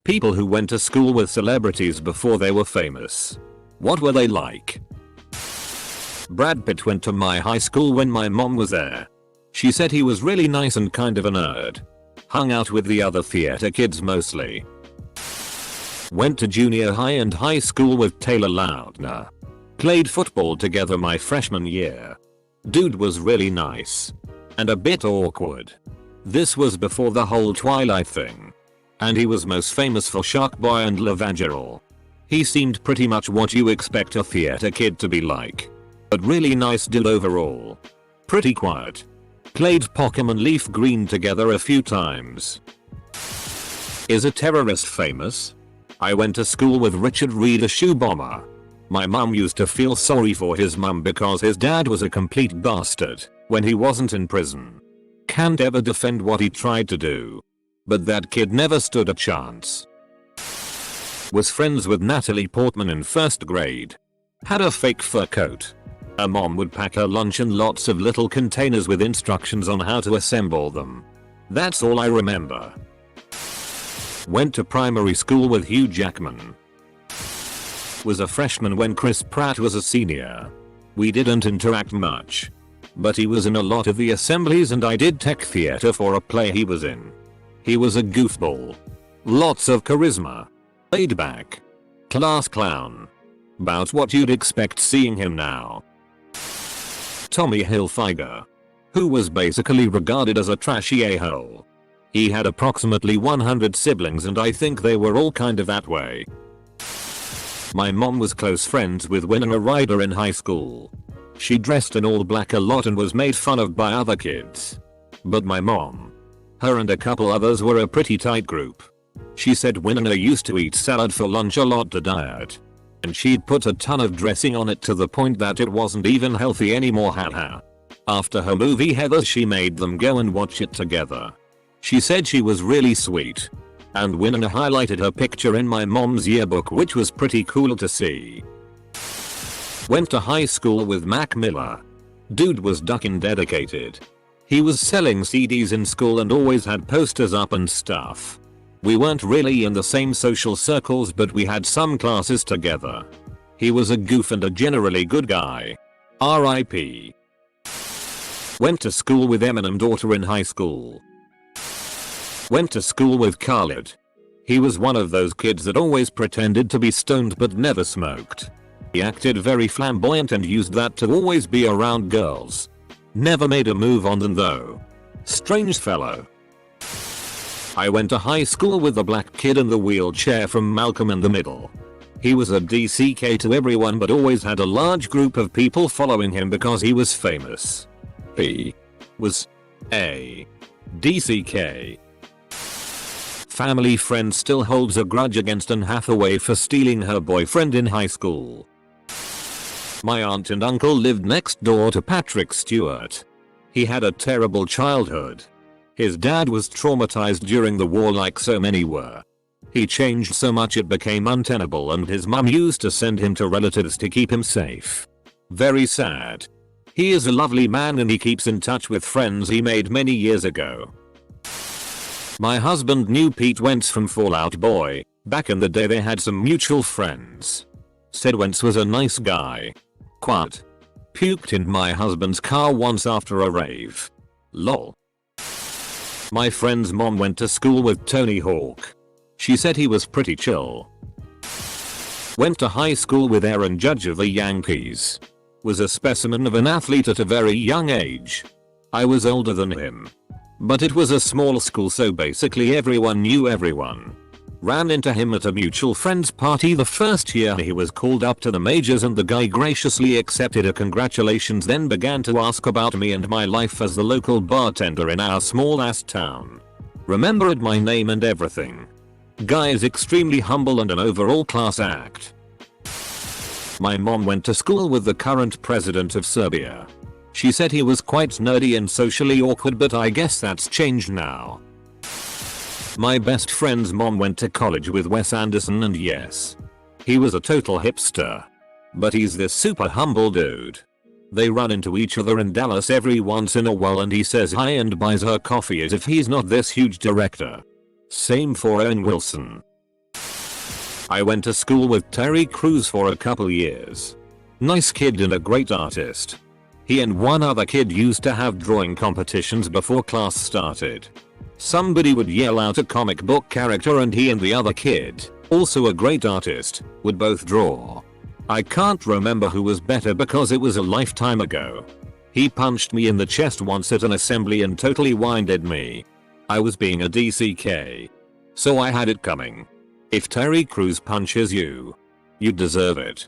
People who went to school with celebrities before they were famous. What were they like? Brad Pitt went to my high school when my mom was there. She said he was really nice and kind of a nerd. Hung out with the other theater kids mostly. Went to junior high and high school with Taylor Lautner. Played football together my freshman year. Dude was really nice. And a bit awkward. This was before the whole Twilight thing. And he was most famous for Shark Boy and Love Actually. He seemed pretty much what you expect a theater kid to be like. But really nice dude overall. Pretty quiet. Played Pokemon Leaf Green together a few times. Is a terrorist famous? I went to school with Richard Reed, a shoe bomber. My mum used to feel sorry for his mum because his dad was a complete bastard when he wasn't in prison. Can't ever defend what he tried to do. But that kid never stood a chance. Was friends with Natalie Portman in first grade. Had a fake fur coat. Her mom would pack her lunch in lots of little containers with instructions on how to assemble them. That's all I remember. Went to primary school with Hugh Jackman. Was a freshman when Chris Pratt was a senior. We didn't interact much. But he was in a lot of the assemblies and I did tech theater for a play he was in. He was a goofball. Lots of charisma. Laid back. Class clown. About what you'd expect seeing him now. Tommy Hilfiger. Who was basically regarded as a trashy a-hole. He had approximately 100 siblings and I think they were all kind of that way. My mom was close friends with Winona Ryder in high school. She dressed in all black a lot and was made fun of by other kids. But my mom, her and a couple others were a pretty tight group. She said Winona used to eat salad for lunch a lot to diet. And she'd put a ton of dressing on it to the point that it wasn't even healthy anymore, haha. After her movie Heather she made them go and watch it together. She said she was really sweet. And Winona highlighted her picture in my mom's yearbook, which was pretty cool to see. Went to high school with Mac Miller. Dude was duckin' dedicated. He was selling CDs in school and always had posters up and stuff. We weren't really in the same social circles but we had some classes together. He was a goof and a generally good guy. R.I.P. Went to school with Eminem daughter in high school. Went to school with Khalid. He was one of those kids that always pretended to be stoned but never smoked. He acted very flamboyant and used that to always be around girls. Never made a move on them though. Strange fellow. I went to high school with the black kid in the wheelchair from Malcolm in the Middle. He was a DCK to everyone but always had a large group of people following him because he was famous. He was a DCK. Family friend still holds a grudge against Anne Hathaway for stealing her boyfriend in high school. My aunt and uncle lived next door to Patrick Stewart. He had a terrible childhood. His dad was traumatized during the war like so many were. He changed so much it became untenable and his mum used to send him to relatives to keep him safe. Very sad. He is a lovely man and he keeps in touch with friends he made many years ago. My husband knew Pete Wentz from Fall Out Boy. Back in the day they had some mutual friends. Said Wentz was a nice guy. Quote. Puked in my husband's car once after a rave. Lol. My friend's mom went to school with Tony Hawk. She said he was pretty chill. Went to high school with Aaron Judge of the Yankees. Was a specimen of an athlete at a very young age. I was older than him. But it was a small school so basically everyone knew everyone. Ran into him at a mutual friend's party the first year he was called up to the majors and the guy graciously accepted a congratulations, then began to ask about me and my life as the local bartender in our small ass town. Remembered my name and everything. Guy is extremely humble and an overall class act. My mom went to school with the current president of Serbia. She said he was quite nerdy and socially awkward, but I guess that's changed now. My best friend's mom went to college with Wes Anderson and yes, he was a total hipster. But he's this super humble dude. They run into each other in Dallas every once in a while and he says hi and buys her coffee as if he's not this huge director. Same for Owen Wilson. I went to school with Terry Crews for a couple years. Nice kid and a great artist. He and one other kid used to have drawing competitions before class started. Somebody would yell out a comic book character and he and the other kid, also a great artist, would both draw. I can't remember who was better because it was a lifetime ago. He punched me in the chest once at an assembly and totally winded me. I was being a DCK. So I had it coming. If Terry Crews punches you, you deserve it.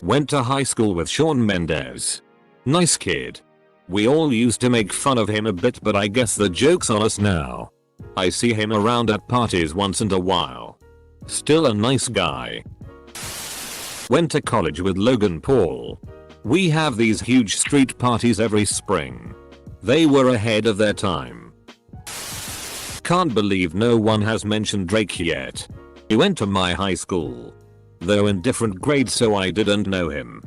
Went to high school with Shawn Mendes. Nice kid. We all used to make fun of him a bit, but I guess the joke's on us now. I see him around at parties once in a while. Still a nice guy. Went to college with Logan Paul. We have these huge street parties every spring. They were ahead of their time. Can't believe no one has mentioned Drake yet. He went to my high school. Though in different grades, so I didn't know him.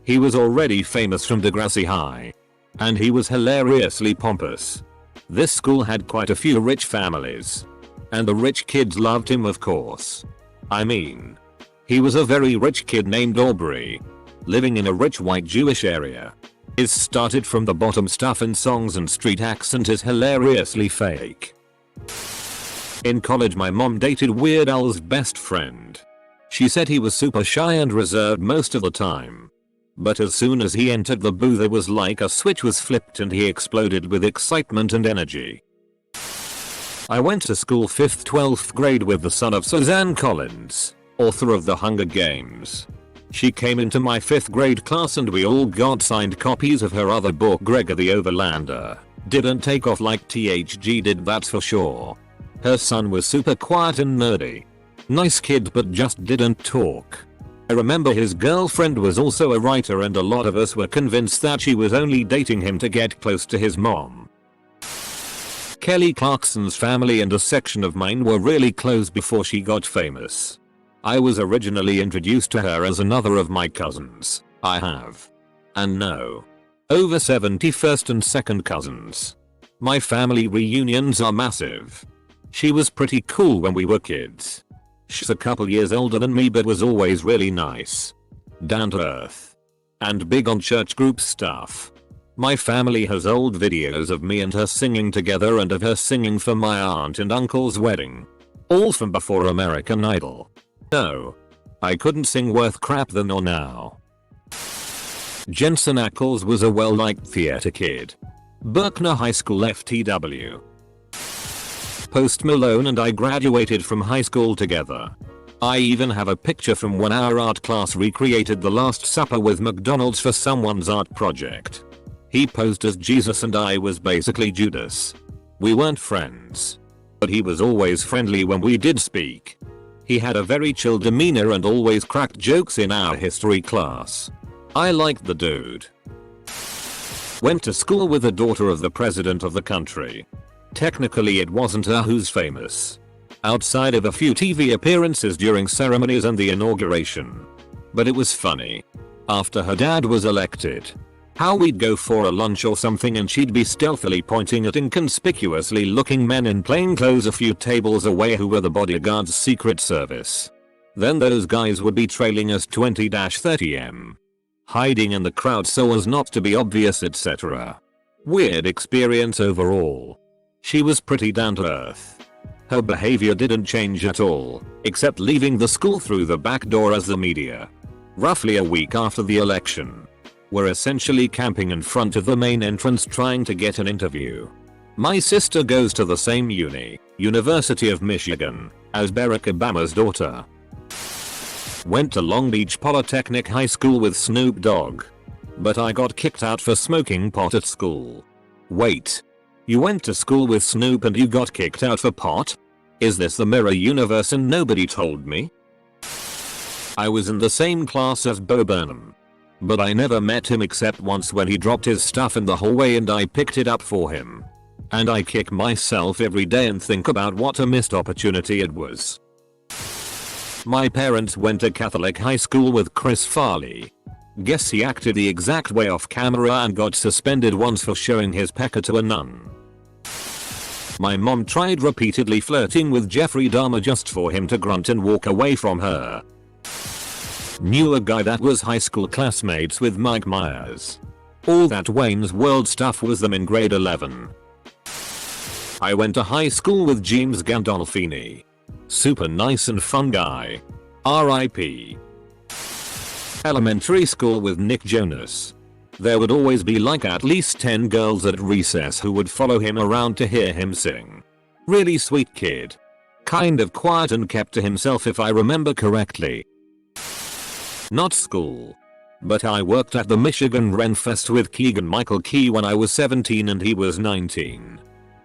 He was already famous from Degrassi High. And he was hilariously pompous. This school had quite a few rich families. And the rich kids loved him, of course. I mean, he was a very rich kid named Aubrey, living in a rich white Jewish area. His started from the bottom stuff in songs and street accent is hilariously fake. In college my mom dated Weird Al's best friend. She said he was super shy and reserved most of the time. But as soon as he entered the booth it was like a switch was flipped and he exploded with excitement and energy. I went to school 5th 12th grade with the son of Suzanne Collins, author of The Hunger Games. She came into my 5th grade class and we all got signed copies of her other book Gregor the Overlander. Didn't take off like THG did, that's for sure. Her son was super quiet and nerdy. Nice kid but just didn't talk. I remember his girlfriend was also a writer and a lot of us were convinced that she was only dating him to get close to his mom. Kelly Clarkson's family and a section of mine were really close before she got famous. I was originally introduced to her as another of my cousins. I have. And no. Over 71st and 2nd cousins. My family reunions are massive. She was pretty cool when we were kids. She's a couple years older than me but was always really nice. Down to earth. And big on church group stuff. My family has old videos of me and her singing together and of her singing for my aunt and uncle's wedding. All from before American Idol. No. I couldn't sing worth crap then or now. Jensen Ackles was a well-liked theater kid. Berkner High School FTW. Post Malone and I graduated from high school together. I even have a picture from when our art class recreated the Last Supper with McDonald's for someone's art project. He posed as Jesus and I was basically Judas. We weren't friends. But he was always friendly when we did speak. He had a very chill demeanor and always cracked jokes in our history class. I liked the dude. Went to school with the daughter of the president of the country. Technically it wasn't her who's famous. Outside of a few TV appearances during ceremonies and the inauguration. But it was funny. After her dad was elected. How we'd go for a lunch or something and she'd be stealthily pointing at inconspicuously looking men in plain clothes a few tables away who were the bodyguard's Secret Service. Then those guys would be trailing us 20-30 hiding in the crowd so as not to be obvious, etc. Weird experience overall. She was pretty down to earth. Her behavior didn't change at all, except leaving the school through the back door as the media. Roughly a week after the election. We're essentially camping in front of the main entrance trying to get an interview. My sister goes to the same uni, University of Michigan, as Barack Obama's daughter. Went to Long Beach Polytechnic High School with Snoop Dogg. But I got kicked out for smoking pot at school. Wait. You went to school with Snoop and you got kicked out for pot? Is this the mirror universe and nobody told me? I was in the same class as Bo Burnham. But I never met him except once when he dropped his stuff in the hallway and I picked it up for him. And I kick myself every day and think about what a missed opportunity it was. My parents went to Catholic high school with Chris Farley. Guess he acted the exact way off camera and got suspended once for showing his pecker to a nun. My mom tried repeatedly flirting with Jeffrey Dahmer just for him to grunt and walk away from her. Knew a guy that was high school classmates with Mike Myers. All that Wayne's World stuff was them in grade 11. I went to high school with James Gandolfini. Super nice and fun guy. R.I.P. Elementary school with Nick Jonas. There would always be like at least 10 girls at recess who would follow him around to hear him sing. Really sweet kid. Kind of quiet and kept to himself if I remember correctly. Not school. But I worked at the Michigan Ren Fest with Keegan Michael Key when I was 17 and he was 19.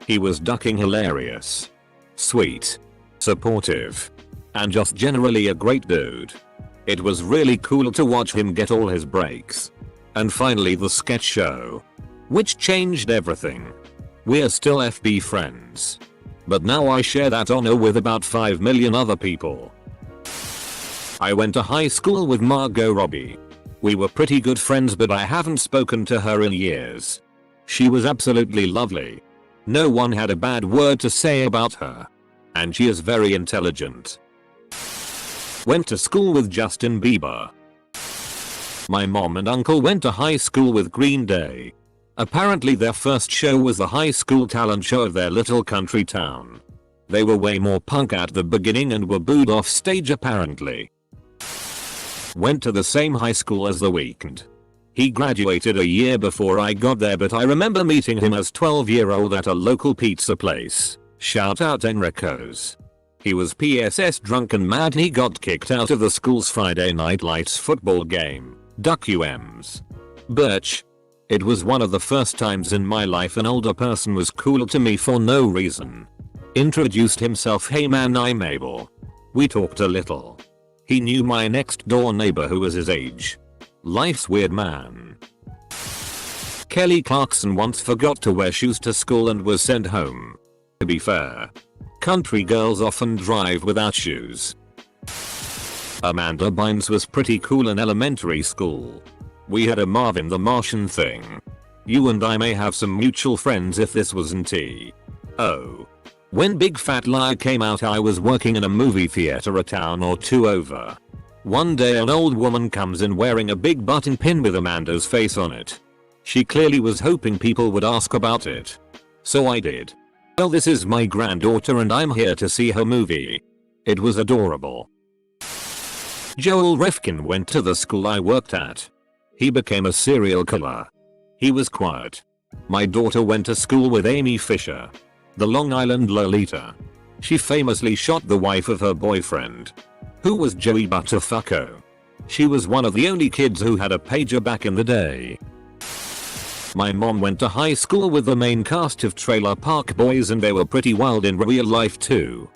He was ducking hilarious. Sweet. Supportive. And just generally a great dude. It was really cool to watch him get all his breaks. And finally the sketch show. Which changed everything. We're still FB friends. But now I share that honor with about 5 million other people. I went to high school with Margot Robbie. We were pretty good friends but I haven't spoken to her in years. She was absolutely lovely. No one had a bad word to say about her. And she is very intelligent. Went to school with Justin Bieber. My mom and uncle went to high school with Green Day. Apparently their first show was the high school talent show of their little country town. They were way more punk at the beginning and were booed off stage apparently. Went to the same high school as The Weeknd. He graduated a year before I got there but I remember meeting him as 12-year-old at a local pizza place. Shout out Enrico's. He was PSS drunk and mad he got kicked out of the school's Friday Night Lights football game. Duck UMs. Birch. It was one of the first times in my life an older person was cool to me for no reason. Introduced himself, hey man I'm Abel. We talked a little. He knew my next door neighbor who was his age. Life's weird man. Kelly Clarkson once forgot to wear shoes to school and was sent home. To be fair. Country girls often drive without shoes. Amanda Bynes was pretty cool in elementary school. We had a Marvin the Martian thing. You and I may have some mutual friends if this wasn't tea. Oh. When Big Fat Liar came out I was working in a movie theater a town or two over. One day an old woman comes in wearing a big button pin with Amanda's face on it. She clearly was hoping people would ask about it. So I did. Well this is my granddaughter and I'm here to see her movie. It was adorable. Joel Rifkin went to the school I worked at. He became a serial killer. He was quiet. My daughter went to school with Amy Fisher. The Long Island Lolita. She famously shot the wife of her boyfriend. Who was Joey Buttafuoco. She was one of the only kids who had a pager back in the day. My mom went to high school with the main cast of Trailer Park Boys and they were pretty wild in real life too.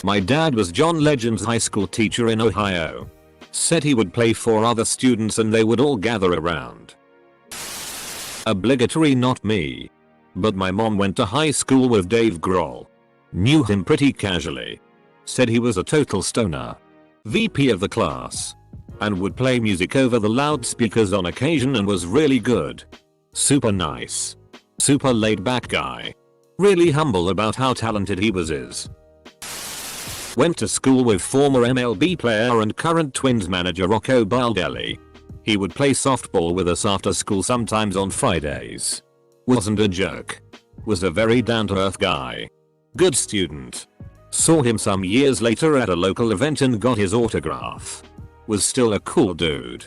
My dad was John Legend's high school teacher in Ohio. Said he would play for other students and they would all gather around. Obligatory not me. But my mom went to high school with Dave Grohl. Knew him pretty casually. Said he was a total stoner. VP of the class. And would play music over the loudspeakers on occasion and was really good. Super nice. Super laid back guy. Really humble about how talented he is. Went to school with former MLB player and current Twins manager Rocco Baldelli. He would play softball with us after school sometimes on Fridays. Wasn't a jerk. Was a very down-to-earth guy. Good student. Saw him some years later at a local event and got his autograph. Was still a cool dude.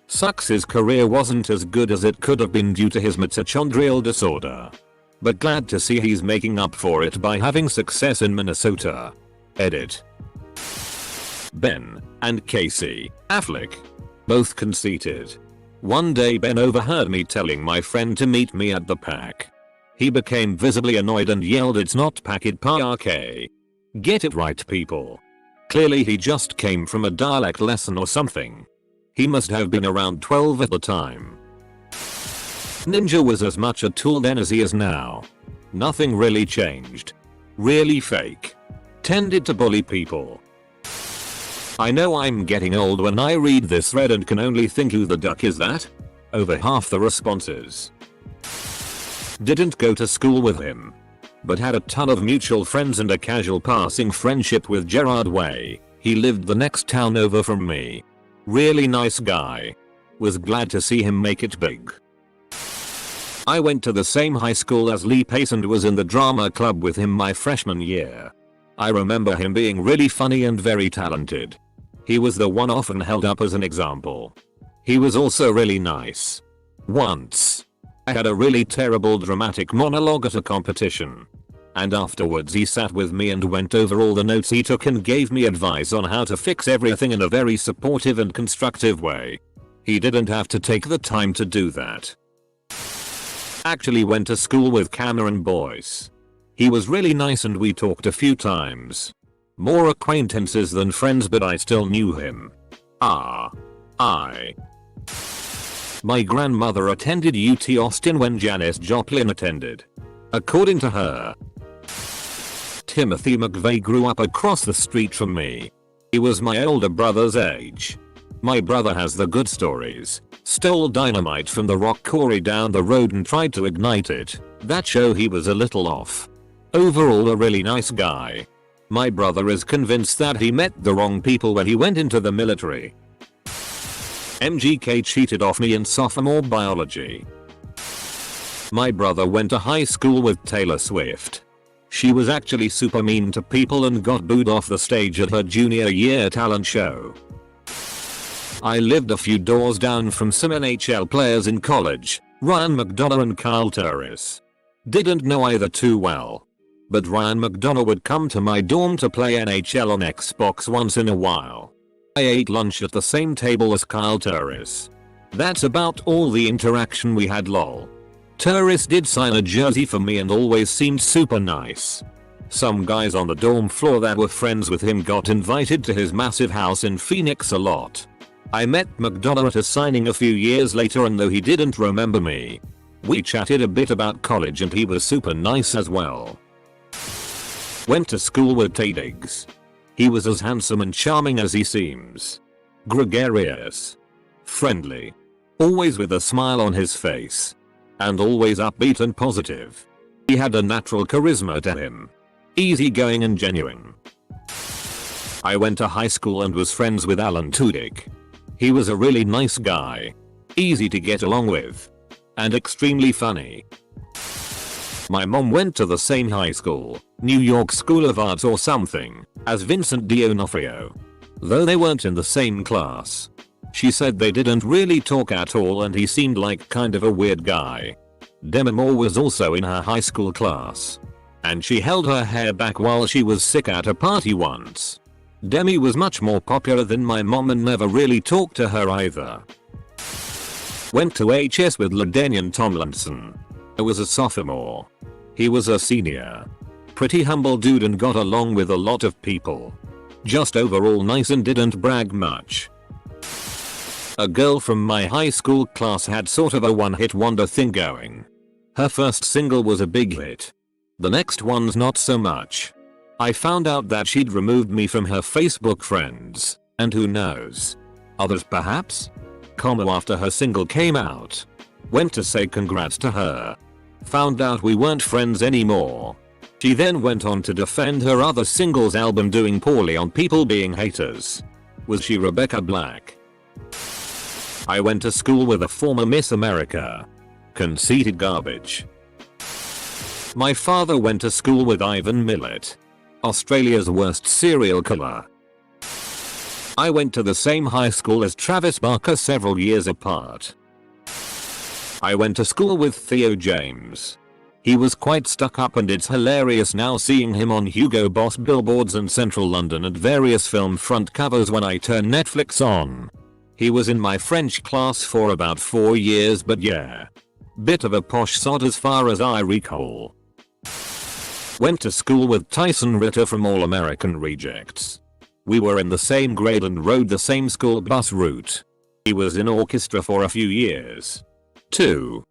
Sucks his career wasn't as good as it could have been due to his mitochondrial disorder. But glad to see he's making up for it by having success in Minnesota. Edit. Ben and Casey Affleck. Both conceited. One day Ben overheard me telling my friend to meet me at the pack. He became visibly annoyed and yelled it's not Packard Park. Get it right people. Clearly he just came from a dialect lesson or something. He must have been around 12 at the time. Ninja was as much a tool then as he is now. Nothing really changed. Really fake. Tended to bully people. I know I'm getting old when I read this thread and can only think who the duck is that? Over half the responses. Didn't go to school with him. but had a ton of mutual friends and a casual passing friendship with Gerard Way. He lived the next town over from me. Really nice guy. Was glad to see him make it big. I went to the same high school as Lee Pace and was in the drama club with him my freshman year. I remember him being really funny and very talented. He was the one often held up as an example. He was also really nice. Once, I had a really terrible dramatic monologue at a competition. And afterwards he sat with me and went over all the notes he took and gave me advice on how to fix everything in a very supportive and constructive way. He didn't have to take the time to do that. Actually went to school with Cameron Boyce. He was really nice and we talked a few times. More acquaintances than friends, but I still knew him. My grandmother attended UT Austin when Janis Joplin attended. According to her, Timothy McVeigh grew up across the street from me. He was my older brother's age. My brother has the good stories. Stole dynamite from the rock quarry down the road and tried to ignite it. That show he was a little off. Overall a really nice guy. My brother is convinced that he met the wrong people when he went into the military. MGK cheated off me in sophomore biology. My brother went to high school with Taylor Swift. She was actually super mean to people and got booed off the stage at her junior year talent show. I lived a few doors down from some NHL players in college, Ryan McDonough and Kyle Turris. Didn't know either too well. But Ryan McDonough would come to my dorm to play NHL on Xbox once in a while. I ate lunch at the same table as Kyle Turris. That's about all the interaction we had, lol. Turris did sign a jersey for me and always seemed super nice. Some guys on the dorm floor that were friends with him got invited to his massive house in Phoenix a lot. I met McDonough at a signing a few years later, and though he didn't remember me, we chatted a bit about college and he was super nice as well. Went to school with Taye Diggs. He was as handsome and charming as he seems. Gregarious. Friendly. Always with a smile on his face. And always upbeat and positive. He had a natural charisma to him. Easygoing and genuine. I went to high school and was friends with Alan Tudyk. He was a really nice guy. Easy to get along with. And extremely funny. My mom went to the same high school, New York School of Arts or something, as Vincent D'Onofrio. Though they weren't in the same class. She said they didn't really talk at all and he seemed like kind of a weird guy. Demi Moore was also in her high school class. And she held her hair back while she was sick at a party once. Demi was much more popular than my mom and never really talked to her either. Went to HS with LaDainian Tomlinson. I was a sophomore. He was a senior. Pretty humble dude and got along with a lot of people. Just overall nice and didn't brag much. A girl from my high school class had sort of a one-hit wonder thing going. Her first single was a big hit. The next ones not so much. I found out that she'd removed me from her Facebook friends, and who knows? Others perhaps? After her single came out. Went to say congrats to her. Found out we weren't friends anymore. She then went on to defend her other singles album doing poorly on people being haters. Was she Rebecca Black? I went to school with a former Miss America. Conceited garbage. My father went to school with Ivan Millett. Australia's worst serial killer. I went to the same high school as Travis Barker several years apart. I went to school with Theo James. He was quite stuck up and it's hilarious now seeing him on Hugo Boss billboards in central London at various film front covers when I turn Netflix on. He was in my French class for about 4 years, but yeah. Bit of a posh sod as far as I recall. Went to school with Tyson Ritter from All American Rejects. We were in the same grade and rode the same school bus route. He was in orchestra for a few years. 2.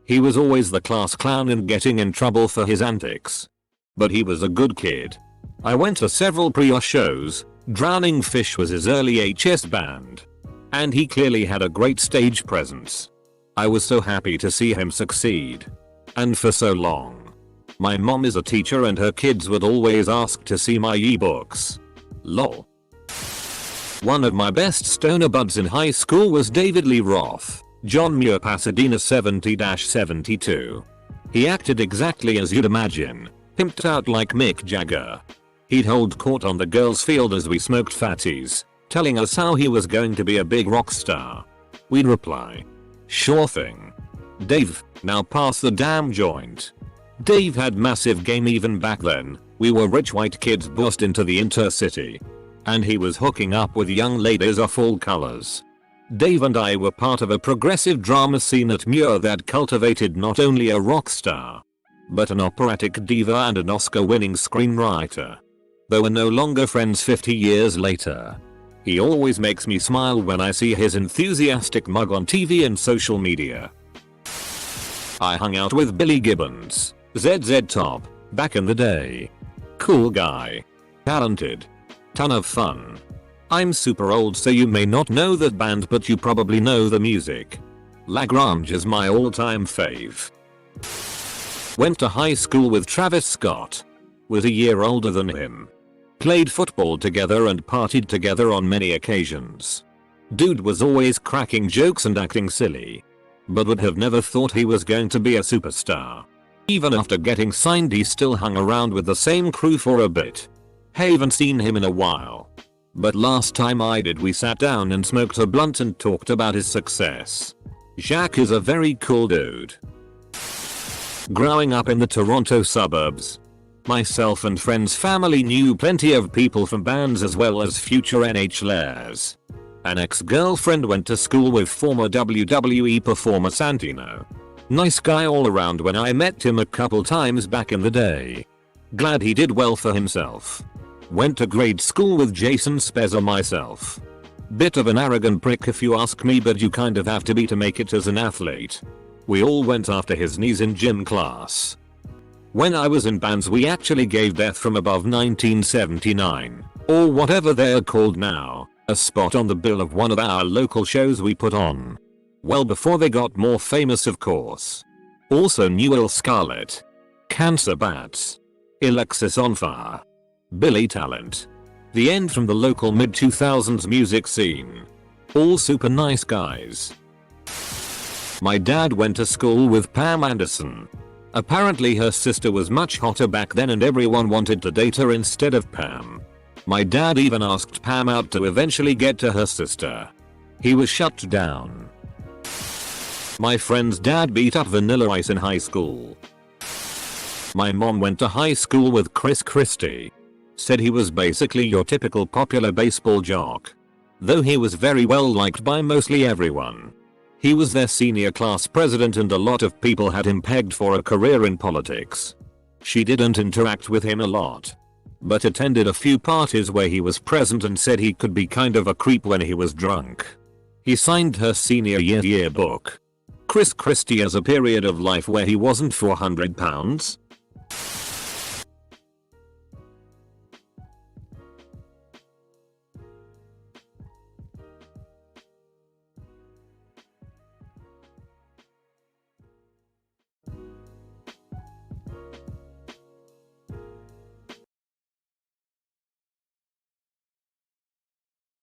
He was always the class clown and getting in trouble for his antics. But he was a good kid. I went to several Prior shows. Drowning Fish was his early HS band. And he clearly had a great stage presence. I was so happy to see him succeed. And for so long. My mom is a teacher and her kids would always ask to see my ebooks. Lol. One of my best stoner buds in high school was David Lee Roth, John Muir Pasadena 70-72. He acted exactly as you'd imagine, pimped out like Mick Jagger. He'd hold court on the girls' field as we smoked fatties, telling us how he was going to be a big rock star. We'd reply, "Sure thing. Dave, now pass the damn joint." Dave had massive game even back then. We were rich white kids bussed into the intercity. And he was hooking up with young ladies of all colors. Dave and I were part of a progressive drama scene at Muir that cultivated not only a rock star, but an operatic diva and an Oscar-winning screenwriter. Though we're no longer friends 50 years later, he always makes me smile when I see his enthusiastic mug on TV and social media. I hung out with Billy Gibbons, ZZ Top, back in the day. Cool guy. Talented. Ton of fun. I'm super old so you may not know that band but you probably know the music. Lagrange is my all-time fave. Went to high school with Travis Scott. Was a year older than him. Played football together and partied together on many occasions. Dude was always cracking jokes and acting silly. But would have never thought he was going to be a superstar. Even after getting signed he still hung around with the same crew for a bit. Haven't seen him in a while. But last time I did we sat down and smoked a blunt and talked about his success. Jacques is a very cool dude. Growing up in the Toronto suburbs, myself and friends' family knew plenty of people from bands as well as future NHLers. An ex-girlfriend went to school with former WWE performer Santino. Nice guy all around when I met him a couple times back in the day. Glad he did well for himself. Went to grade school with Jason Spezza myself. Bit of an arrogant prick if you ask me, but you kind of have to be to make it as an athlete. We all went after his knees in gym class. When I was in bands we actually gave Death from Above 1979, or whatever they're called now, a spot on the bill of one of our local shows we put on. Well before they got more famous of course. Also Newell Scarlett, Cancer Bats, Alexis on Fire, Billy Talent. The End from the local mid-2000s music scene. All super nice guys. My dad went to school with Pam Anderson. Apparently her sister was much hotter back then and everyone wanted to date her instead of Pam. My dad even asked Pam out to eventually get to her sister. He was shut down. My friend's dad beat up Vanilla Ice in high school. My mom went to high school with Chris Christie. Said he was basically your typical popular baseball jock. Though he was very well liked by mostly everyone. He was their senior class president and a lot of people had him pegged for a career in politics. She didn't interact with him a lot, but attended a few parties where he was present and said he could be kind of a creep when he was drunk. He signed her senior year yearbook. Chris Christie has a period of life where he wasn't 400 pounds.